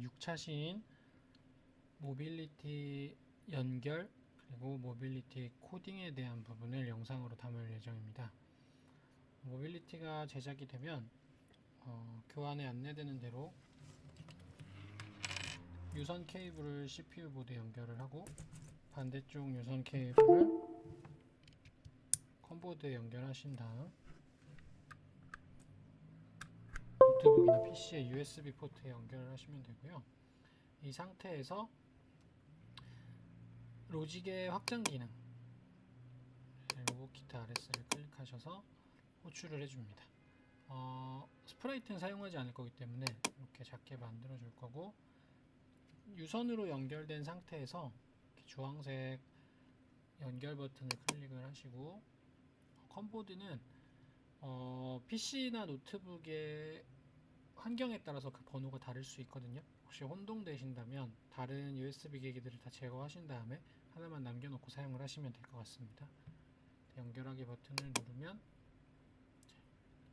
6차시인 모빌리티 연결 그리고 모빌리티 코딩에 대한 부분을 영상으로 담을 예정입니다. 모빌리티가 제작이 되면 교환에 안내되는 대로 유선 케이블을 CPU 보드에 연결을 하고 반대쪽 유선 케이블을 컴보드에 연결하신 다음 노트북이나 PC의 USB 포트에 연결을 하시면 되고요. 이 상태에서 로직의 확장 기능 로봇키트 RS를 클릭하셔서 호출을 해줍니다. 스프라이트는 사용하지 않을 거기 때문에 이렇게 작게 만들어 줄 거고, 유선으로 연결된 상태에서 주황색 연결 버튼을 클릭을 하시고, 컴보드는 PC나 노트북의 환경에 따라서 그 번호가 다를 수 있거든요. 혹시 혼동되신다면 다른 USB 기기들을 다 제거하신 다음에 하나만 남겨놓고 사용을 하시면 될 것 같습니다. 연결하기 버튼을 누르면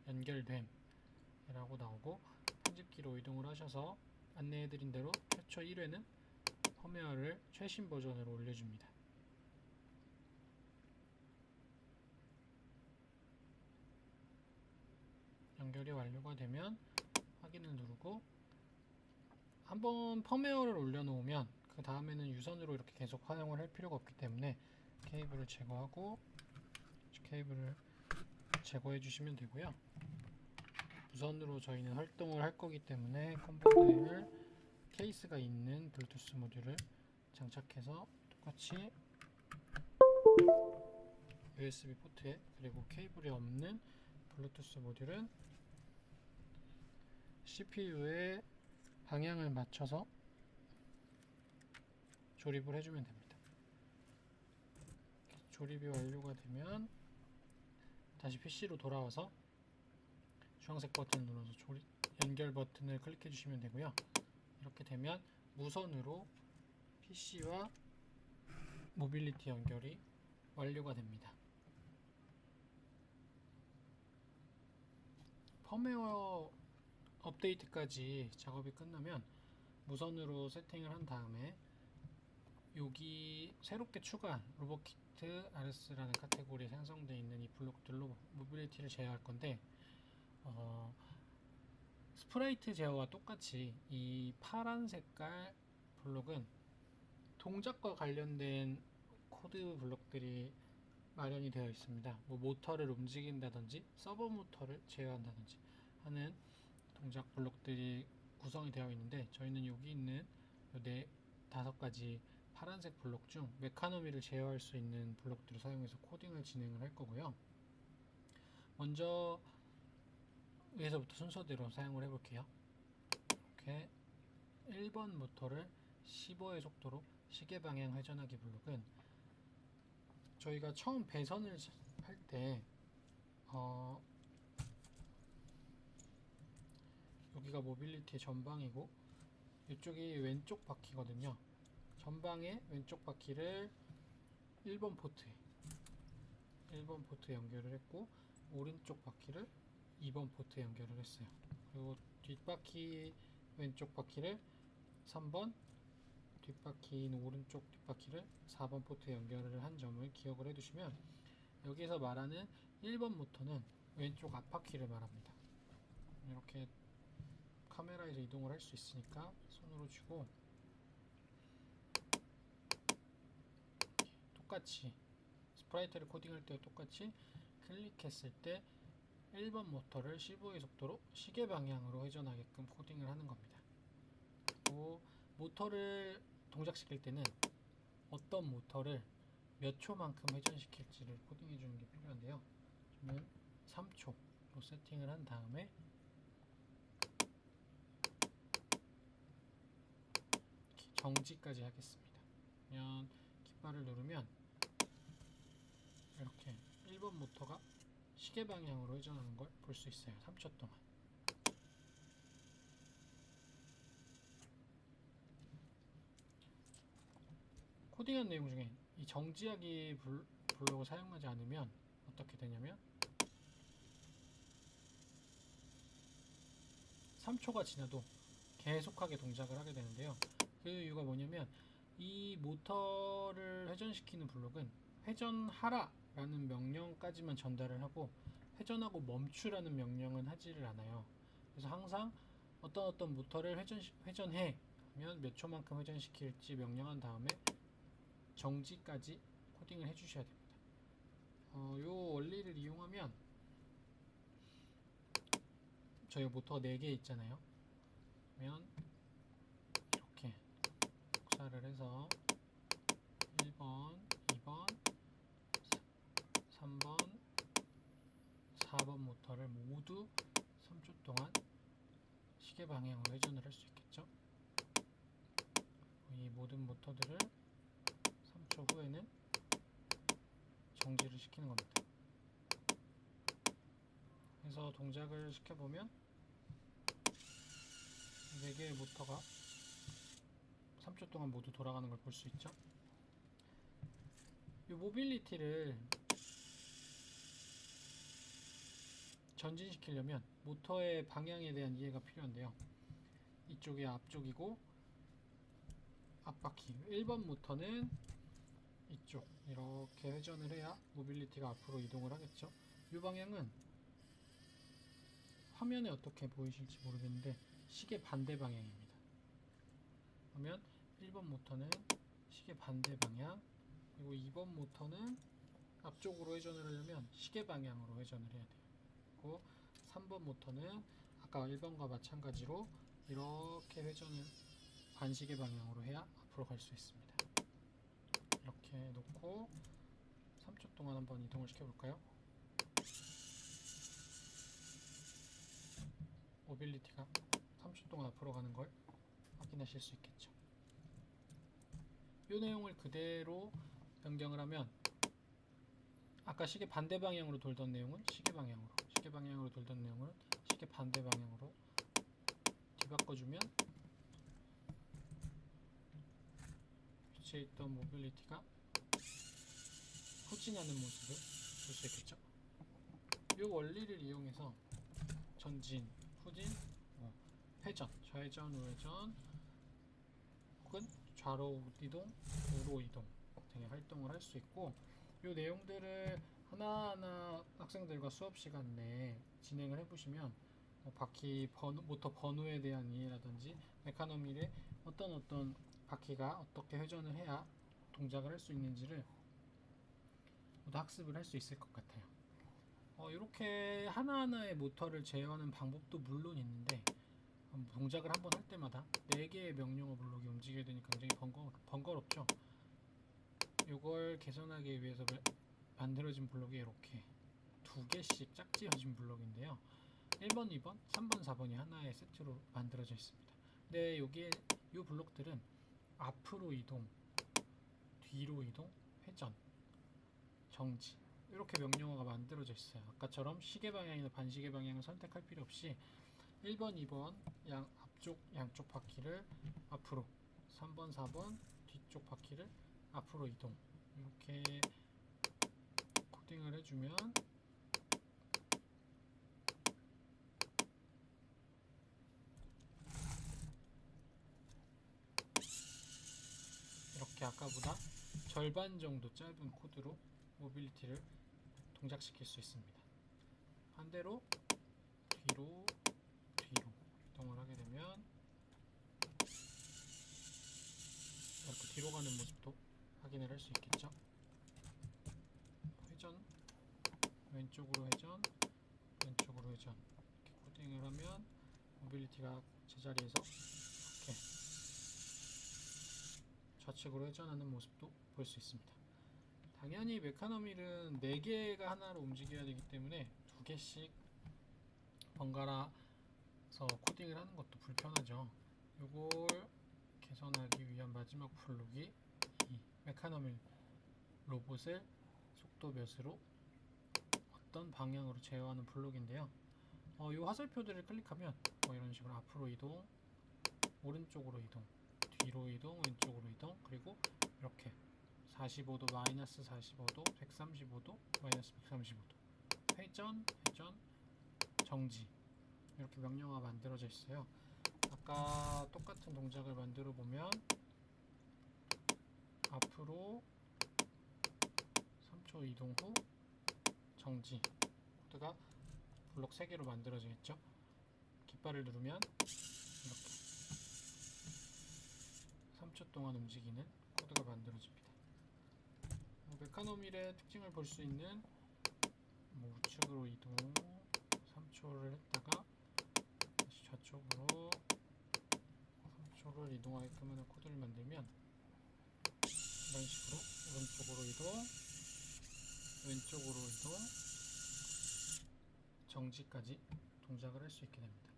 연결됨 이라고 나오고, 편집기로 이동을 하셔서 안내해드린 대로 최초 1회는 펌웨어를 최신 버전으로 올려줍니다. 연결이 완료가 되면 확인을 누르고, 한번 펌웨어를 올려놓으면 그 다음에는 유선으로 이렇게 계속 사용을 할 필요가 없기 때문에 케이블을 제거하고, 케이블을 제거해 주시면 되고요. 무선으로 저희는 활동을 할 거기 때문에 컴보드를 케이스가 있는 블루투스 모듈을 장착해서 똑같이 USB 포트에, 그리고 케이블이 없는 블루투스 모듈은 CPU의 방향을 맞춰서 조립을 해주면 됩니다. 조립이 완료가 되면 다시 PC로 돌아와서 주황색 버튼을 눌러서 연결 버튼을 클릭해 주시면 되고요. 이렇게 되면 무선으로 PC와 모빌리티 연결이 완료가 됩니다. 펌웨어 업데이트까지 작업이 끝나면 무선으로 세팅을 한 다음에 여기 새롭게 추가한 로봇키트 RS라는 카테고리에 생성되어 있는 이 블록들로 모빌리티를 제어할 건데, 스프라이트 제어와 똑같이 이 파란 색깔 블록은 동작과 관련된 코드 블록들이 마련이 되어 있습니다. 모터를 움직인다든지 서버 모터를 제어한다든지 하는 동작 블록들이 구성이 되어 있는데, 저희는 여기 있는 다섯 가지 파란색 블록 중 메카노미를 제어할 수 있는 블록들을 사용해서 코딩을 진행을 할 거고요. 먼저 위에서부터 순서대로 사용을 해볼게요. 이렇게 1번 모터를 15의 속도로 시계 방향 회전하기 블록은 저희가 처음 배선을 할 때 여기가 모빌리티의 전방이고 이쪽이 왼쪽 바퀴거든요. 전방의 왼쪽 바퀴를 1번 포트에 연결을 했고, 오른쪽 바퀴를 2번 포트에 연결을 했어요. 그리고 뒷바퀴 왼쪽 바퀴를 3번, 뒷바퀴인 오른쪽 뒷바퀴를 4번 포트에 연결을 한 점을 기억을 해두시면, 여기서 말하는 1번 모터는 왼쪽 앞바퀴를 말합니다. 이렇게 카메라에서 이동을 할 수 있으니까 손으로 쥐고, 똑같이 스프라이트를 코딩할 때와 똑같이 클릭했을 때 1번 모터를 15의 속도로 시계 방향으로 회전하게끔 코딩을 하는 겁니다. 그리고 모터를 동작시킬 때는 어떤 모터를 몇 초만큼 회전시킬지를 코딩해 주는 게 필요한데요. 저는 3초로 세팅을 한 다음에 정지까지 하겠습니다. 그러면 깃발을 누르면 이렇게 1번 모터가 시계 방향으로 회전하는 걸 볼 수 있어요. 3초 동안. 코딩한 내용 중에 이 정지하기 블록을 사용하지 않으면 어떻게 되냐면 3초가 지나도 계속하게 동작을 하게 되는데요. 그 이유가 뭐냐면 이 모터를 회전시키는 블록은 회전하라 라는 명령까지만 전달을 하고 회전하고 멈추라는 명령은 하지를 않아요. 그래서 항상 어떤 모터를 회전해 하면 몇 초만큼 회전시킬지 명령한 다음에 정지까지 코딩을 해주셔야 됩니다. 요 원리를 이용하면 저희 모터 4개 있잖아요. 그러면 이렇게 복사를 해서 1번, 2번, 3번, 4번 모터를 모두 3초 동안 시계 방향으로 회전을 할 수 있겠죠. 이 모든 모터들을 3초 후에는 정지를 시키는 겁니다. 그래서 동작을 시켜보면 4개의 모터가 3초 동안 모두 돌아가는 걸 볼 수 있죠. 이 모빌리티를 전진시키려면 모터의 방향에 대한 이해가 필요한데요. 이쪽이 앞쪽이고 앞바퀴 1번 모터는 이쪽 이렇게 회전을 해야 모빌리티가 앞으로 이동을 하겠죠. 이 방향은 화면에 어떻게 보이실지 모르겠는데 시계 반대 방향입니다. 그러면 1번 모터는 시계 반대 방향, 그리고 2번 모터는 앞쪽으로 회전을 하려면 시계 방향으로 회전을 해야 돼요. 그리고 3번 모터는 아까 1번과 마찬가지로 이렇게 회전을 반시계 방향으로 해야 앞으로 갈 수 있습니다. 이렇게 놓고 3초 동안 한번 이동을 시켜볼까요? 모빌리티가 3초 동안 앞으로 가는 걸 확인하실 수 있겠죠. 이 내용을 그대로 변경을 하면 아까 시계 반대 방향으로 돌던 내용은 시계 방향으로 돌던 내용을 시계 반대 방향으로 뒤바꿔주면 위치에 있던 모빌리티가 후진하는 모습을 볼 수 있겠죠. 이 원리를 이용해서 전진, 후진, 회전, 좌회전, 우회전 혹은 좌로 이동, 우로 이동 등의 활동을 할 수 있고, 이 내용들을 하나하나 학생들과 수업 시간 내에 진행을 해보시면 바퀴 번호, 모터 번호에 대한 이해라든지 메카노밀의 어떤 바퀴가 어떻게 회전을 해야 동작을 할 수 있는지를 모두 학습을 할 수 있을 것 같아요. 이렇게 하나하나의 모터를 제어하는 방법도 물론 있는데 동작을 한번 할 때마다 4개의 명령어 블록이 움직여야 되니 굉장히 번거롭죠. 이걸 개선하기 위해서 만들어진 블록이 이렇게 2개씩 짝지어진 블록인데요. 1번, 2번, 3번, 4번이 하나의 세트로 만들어져 있습니다. 근데 여기에 이 블록들은 앞으로 이동, 뒤로 이동, 회전, 정지 이렇게 명령어가 만들어져 있어요. 아까처럼 시계 방향이나 반시계 방향을 선택할 필요 없이 1번, 2번 앞쪽 양쪽 바퀴를 앞으로, 3번, 4번 뒤쪽 바퀴를 앞으로 이동 이렇게 코딩을 해주면 이렇게 아까보다 절반 정도 짧은 코드로 모빌리티를 동작시킬 수 있습니다. 반대로 뒤로 이동을 하게 되면 이렇게 뒤로 가는 모습도 확인을 할 수 있겠죠. 회전, 왼쪽으로 회전, 왼쪽으로 회전 이렇게 코딩을 하면 모빌리티가 제자리에서 이렇게 좌측으로 회전하는 모습도 볼 수 있습니다. 당연히 메카노밀은 4개가 하나로 움직여야 되기 때문에 2개씩 번갈아서 코딩을 하는 것도 불편하죠. 이걸 개선하기 위한 마지막 블록이 이 메카노밀 로봇을 속도 몇으로 어떤 방향으로 제어하는 블록인데요. 이 화살표들을 클릭하면 이런 식으로 앞으로 이동, 오른쪽으로 이동, 뒤로 이동, 왼쪽으로 이동, 그리고 이렇게 45도, 마이너스 45도, 135도, 마이너스 135도, 회전, 정지 이렇게 명령어가 만들어져 있어요. 아까 아까 똑같은 동작을 만들어 보면 앞으로 3초 이동 후 정지. 코드가 블록 3개로 만들어지겠죠. 깃발을 누르면 이렇게 3초 동안 움직이는 코드가 만들어집니다. 메카노밀의 특징을 볼 수 있는 우측으로 이동 3초를 했다가 다시 좌측으로 3초를 이동하게끔 하는 코드를 만들면 이런 식으로 오른쪽으로 이동, 왼쪽으로 이동, 정지까지 동작을 할 수 있게 됩니다.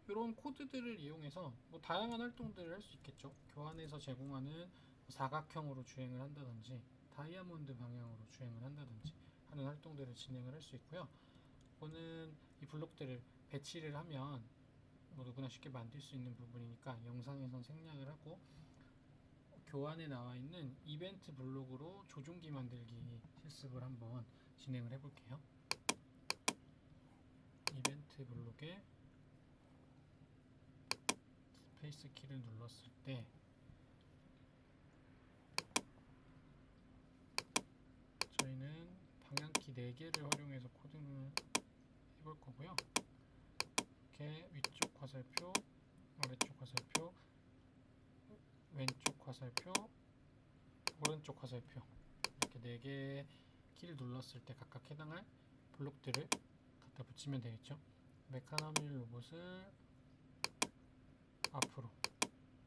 이런 코드들을 이용해서 다양한 활동들을 할 수 있겠죠. 교환해서 제공하는 사각형으로 주행을 한다든지 다이아몬드 방향으로 주행을 한다든지 하는 활동들을 진행을 할 수 있고요. 이거는 이 블록들을 배치를 하면 누구나 쉽게 만들 수 있는 부분이니까 영상에선 생략을 하고 교환에 나와 있는 이벤트 블록으로 조종기 만들기 실습을 한번 진행을 해볼게요. 이벤트 블록에 스페이스 키를 눌렀을 때 저희는 방향키 4개를 활용해서 코딩을 해볼 거고요. 이렇게 위쪽 화살표, 아래쪽 화살표, 왼쪽 화살표, 오른쪽 화살표 이렇게 4개의 키를 눌렀을 때 각각 해당할 블록들을 갖다 붙이면 되겠죠. 메카노밀 로봇을 앞으로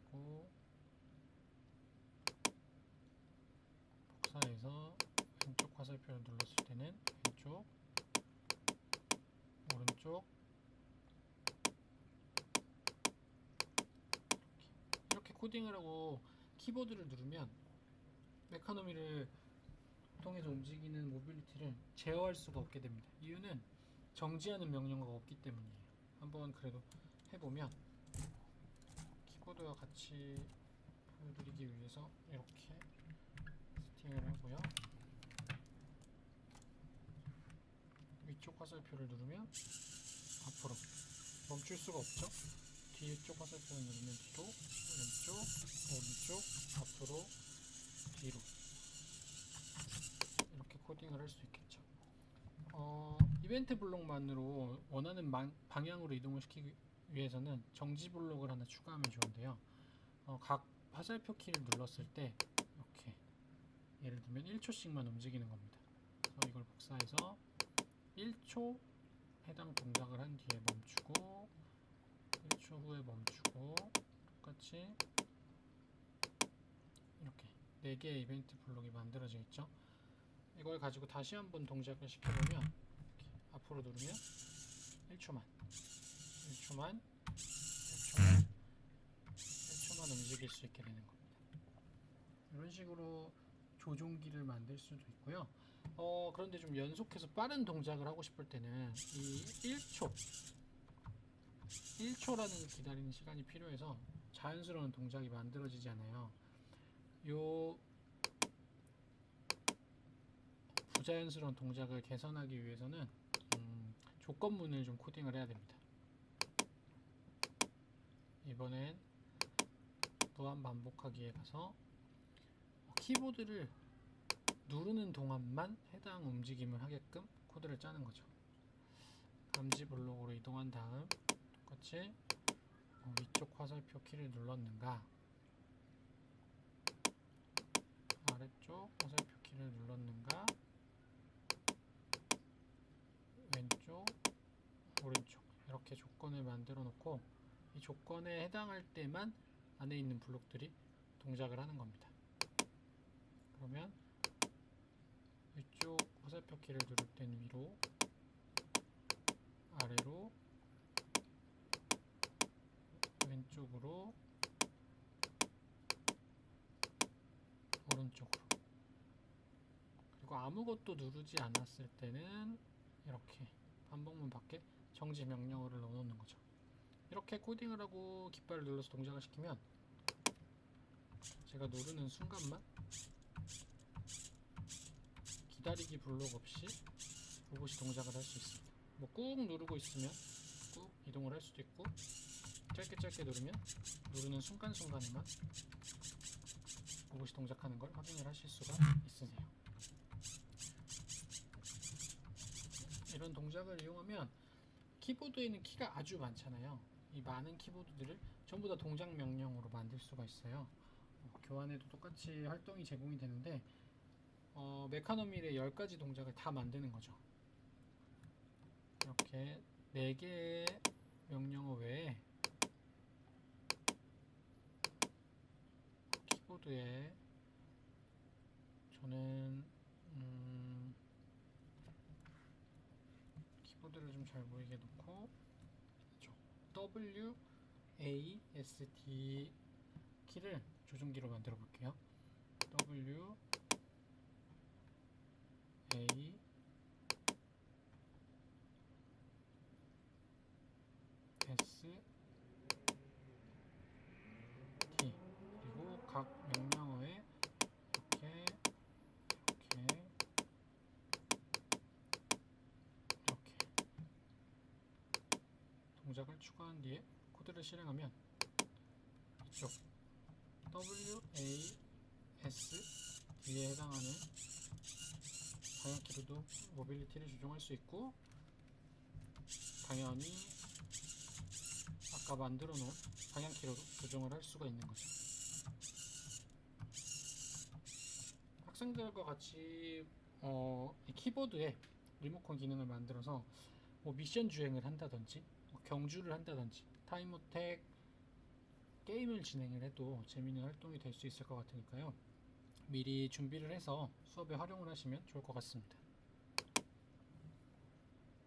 그리고 복사해서 왼쪽 화살표를 눌렀을 때는 왼쪽, 오른쪽 이렇게 코딩을 하고 키보드를 누르면 메카노밀을 통해서 움직이는 모빌리티를 제어할 수가 없게 됩니다. 이유는 정지하는 명령어가 없기 때문이에요. 한번 그래도 해보면 키보드와 같이 보여드리기 위해서 이렇게 세팅을 하고요. 위쪽 화살표를 누르면 앞으로 멈출 수가 없죠. 뒤쪽 화살표를 누르면 뒤로, 왼쪽, 오른쪽, 앞으로, 뒤로 이렇게 코딩을 할 수 있겠죠. 이벤트 블록만으로 원하는 방향으로 이동을 시키기 위해서는 정지 블록을 하나 추가하면 좋은데요. 각 화살표 키를 눌렀을 때 이렇게 예를 들면 1초씩만 움직이는 겁니다. 그래서 이걸 복사해서 1초 해당 동작을 한 뒤에 멈추고 1초 후에 멈추고 똑같이 이렇게 4개의 이벤트 블록이 만들어지겠죠. 이걸 가지고 다시 한번 동작을 시켜보면 이렇게 앞으로 누르면 1초만 1초만 1초만 1초만 움직일 수 있게 되는 겁니다. 이런 식으로 조종기를 만들 수도 있고요. 그런데 좀 연속해서 빠른 동작을 하고 싶을 때는 이 1초라는 기다리는 시간이 필요해서 자연스러운 동작이 만들어지지 않아요. 요 부자연스러운 동작을 개선하기 위해서는 조건문을 좀 코딩을 해야 됩니다. 이번엔 무한 반복하기에 가서 키보드를 누르는 동안만 해당 움직임을 하게끔 코드를 짜는 거죠. 감지 블록으로 이동한 다음 똑같이 위쪽 화살표 키를 눌렀는가 아래쪽 화살표 키를 눌렀는가 왼쪽 오른쪽 이렇게 조건을 만들어 놓고 이 조건에 해당할 때만 안에 있는 블록들이 동작을 하는 겁니다. 그러면 위쪽 화살표 키를 누를 땐 위로 아래로 왼쪽으로 오른쪽으로 그리고 아무것도 누르지 않았을 때는 이렇게 반복문 밖에 정지 명령어를 넣어놓는 거죠. 이렇게 코딩을 하고 깃발을 눌러서 동작을 시키면 제가 누르는 순간만 기다리기 블록 없이 로봇이 동작을 할 수 있습니다. 꾹 누르고 있으면 있고 이동을 할 수도 있고 짧게 누르면 누르는 순간순간에만 로봇이 동작하는 걸 확인을 하실 수가 있으세요. 이런 동작을 이용하면 키보드에 있는 키가 아주 많잖아요. 이 많은 키보드들을 전부 다 동작 명령으로 만들 수가 있어요. 교환에도 똑같이 활동이 제공이 되는데 메카노밀의 10가지 동작을 다 만드는 거죠. 이렇게 4개의 명령어 외에 키보드에 저는 키보드를 좀 잘 보이게 놓고 W, A, S, D 키를 조종기로 만들어 볼게요. W, A, S, D 그리고 각 명령어에 이렇게 동작을 추가한 뒤에 코드를 실행하면 이쪽 W, A, S, D에 해당하는 방향키로도 모빌리티를 조정할 수 있고 당연히 아까 만들어 놓은 방향키로도 조정을 할 수가 있는 거죠. 학생들과 같이 이 키보드에 리모컨 기능을 만들어서 미션 주행을 한다든지 경주를 한다든지 타임어택 게임을 진행을 해도 재미있는 활동이 될 수 있을 것 같으니까요. 미리 준비를 해서 수업에 활용을 하시면 좋을 것 같습니다.